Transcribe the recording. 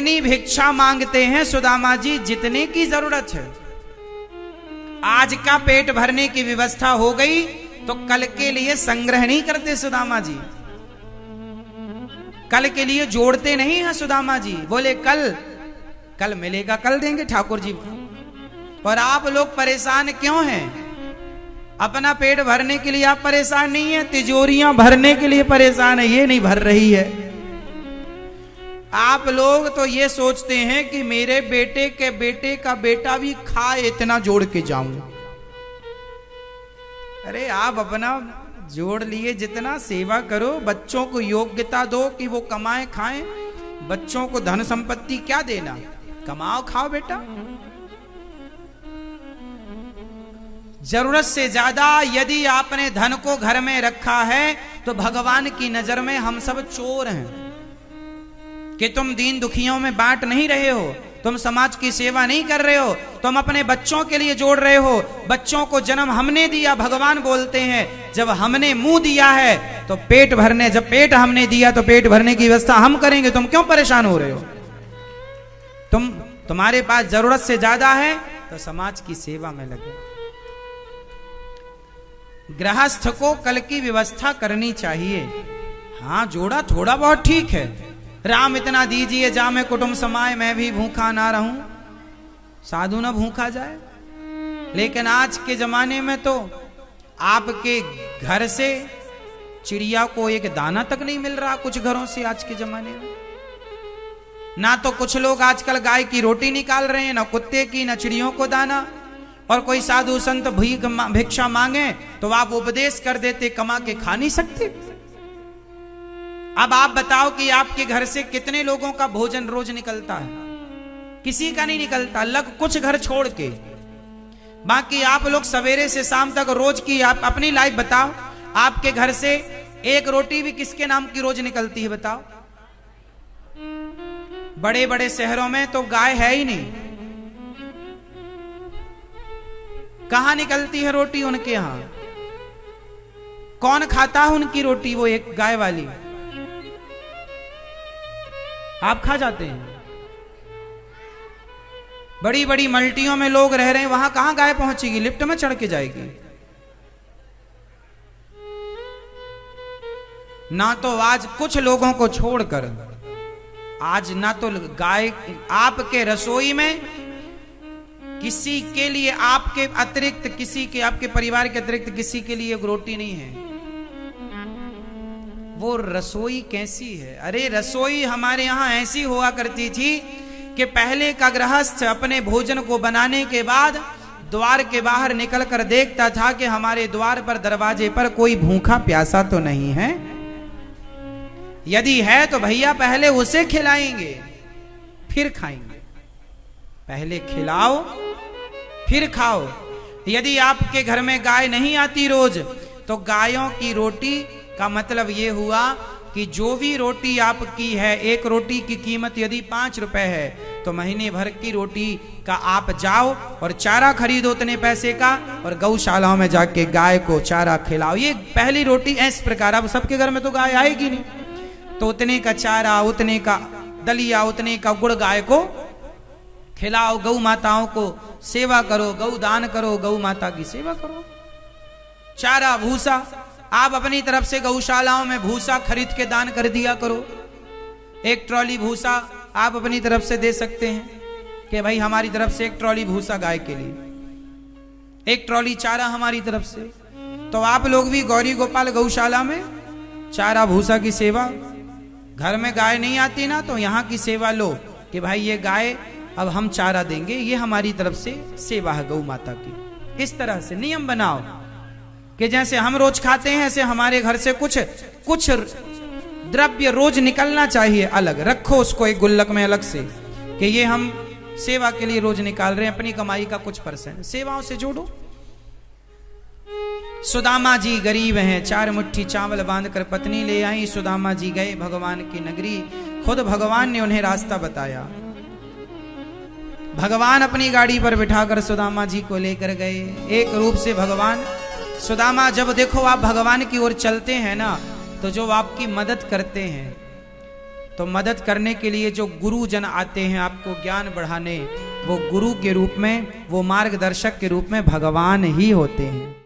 उतनी भिक्षा मांगते हैं सुदामा जी जितने की जरूरत है। आज का पेट भरने की व्यवस्था हो गई तो कल के लिए संग्रह नहीं करते सुदामा जी, कल के लिए जोड़ते नहीं हैं सुदामा जी। बोले कल मिलेगा, कल देंगे ठाकुर जी। और आप लोग परेशान क्यों हैं? अपना पेट भरने के लिए आप परेशान नहीं है, तिजोरियां भरने के लिए परेशान है, ये नहीं भर रही है। आप लोग तो ये सोचते हैं कि मेरे बेटे के बेटे का बेटा भी खाए, इतना जोड़ के जाऊं। अरे आप अपना जोड़ लिए जितना, सेवा करो, बच्चों को योग्यता दो कि वो कमाएं खाएं। बच्चों को धन संपत्ति क्या देना, कमाओ खाओ बेटा। जरूरत से ज्यादा यदि आपने धन को घर में रखा है तो भगवान की नजर में हम सब चोर हैं कि तुम दीन दुखियों में बांट नहीं रहे हो, तुम समाज की सेवा नहीं कर रहे हो, तुम अपने बच्चों के लिए जोड़ रहे हो। बच्चों को जन्म हमने दिया, भगवान बोलते हैं जब हमने मुंह दिया है तो पेट भरने, जब पेट हमने दिया तो पेट भरने की व्यवस्था हम करेंगे। तुम क्यों परेशान हो रहे हो? तुम्हारे पास जरूरत से ज्यादा है तो समाज की सेवा में लगे। गृहस्थ को कल की व्यवस्था करनी चाहिए। हाँ, जोड़ा थोड़ा बहुत ठीक है, राम इतना दीजिए जा मैं कुटुंब समाए, मैं भी भूखा ना रहूं, साधु ना भूखा जाए। लेकिन आज के जमाने में तो आपके घर से चिड़िया को एक दाना तक नहीं मिल रहा, कुछ घरों से आज के जमाने में। ना तो कुछ लोग आजकल गाय की रोटी निकाल रहे हैं, ना कुत्ते की, ना चिड़ियों को दाना। और कोई साधु संत भिक्षा मांगे तो आप उपदेश कर देते, कमा के खा नहीं सकते। अब आप बताओ कि आपके घर से कितने लोगों का भोजन रोज निकलता है? किसी का नहीं निकलता, लग कुछ घर छोड़ के। बाकी आप लोग सवेरे से शाम तक रोज की, आप अपनी लाइफ बताओ, आपके घर से एक रोटी भी किसके नाम की रोज निकलती है बताओ? बड़े बड़े शहरों में तो गाय है ही नहीं, कहां निकलती है रोटी उनके यहां? कौन खाता है उनकी रोटी? वो एक गाय वाली। आप खा जाते हैं। बड़ी बड़ी मल्टियों में लोग रह रहे हैं, वहां कहां गाय पहुंचेगी? लिफ्ट में चढ़ के जाएगी। ना तो आज कुछ लोगों को छोड़कर आज ना तो गाय, आपके रसोई में किसी के लिए, आपके अतिरिक्त किसी के, आपके परिवार के अतिरिक्त किसी के लिए एक रोटी नहीं है। वो रसोई कैसी है? अरे रसोई हमारे यहां ऐसी हुआ करती थी कि पहले का गृहस्थ अपने भोजन को बनाने के बाद द्वार के बाहर निकलकर देखता था कि हमारे द्वार पर, दरवाजे पर कोई भूखा प्यासा तो नहीं है। यदि है तो भैया पहले उसे खिलाएंगे फिर खाएंगे। पहले खिलाओ फिर खाओ। यदि आपके घर में गाय नहीं आती रोज, तो गायों की रोटी का मतलब ये हुआ कि जो भी रोटी आपकी है, एक रोटी की कीमत यदि 5 रुपए है, तो महीने भर की रोटी का आप जाओ और चारा खरीदो उतने पैसे का, और गौशालाओं में जाके गाय को चारा खिलाओ। ये पहली रोटी इस प्रकार। अब सबके घर में तो गाय आएगी नहीं, तो उतने का चारा, उतने का दलिया, उतने का गुड़ गाय को खिलाओ। गौ माताओं को सेवा करो, गौ दान करो, गौ माता की सेवा करो। चारा भूसा आप अपनी तरफ से गौशालाओं में भूसा खरीद के दान कर दिया करो। एक ट्रॉली भूसा आप अपनी तरफ से दे सकते हैं कि भाई हमारी तरफ से एक ट्रॉली भूसा गाय के लिए, एक ट्रॉली चारा हमारी तरफ से। तो आप लोग भी गौरी गोपाल गौशाला में चारा भूसा की सेवा, घर में गाय नहीं आती ना, तो यहाँ की सेवा लो कि भाई ये गाय अब हम चारा देंगे, ये हमारी तरफ से सेवा है गौ माता की। इस तरह से नियम बनाओ कि जैसे हम रोज खाते हैं, ऐसे हमारे घर से कुछ द्रव्य रोज निकलना चाहिए। अलग रखो उसको एक गुल्लक में अलग से, कि ये हम सेवा के लिए रोज निकाल रहे हैं, अपनी कमाई का कुछ % सेवाओं से जोड़ो। सुदामा जी गरीब हैं, 4 मुट्ठी चावल बांधकर पत्नी ले आई। सुदामा जी गए भगवान की नगरी, खुद भगवान ने उन्हें रास्ता बताया। भगवान अपनी गाड़ी पर बिठाकर सुदामा जी को लेकर गए। एक रूप से भगवान, सुदामा जब देखो आप भगवान की ओर चलते हैं ना, तो जो आपकी मदद करते हैं, तो मदद करने के लिए जो गुरुजन आते हैं आपको ज्ञान बढ़ाने, वो गुरु के रूप में, वो मार्गदर्शक के रूप में भगवान ही होते हैं।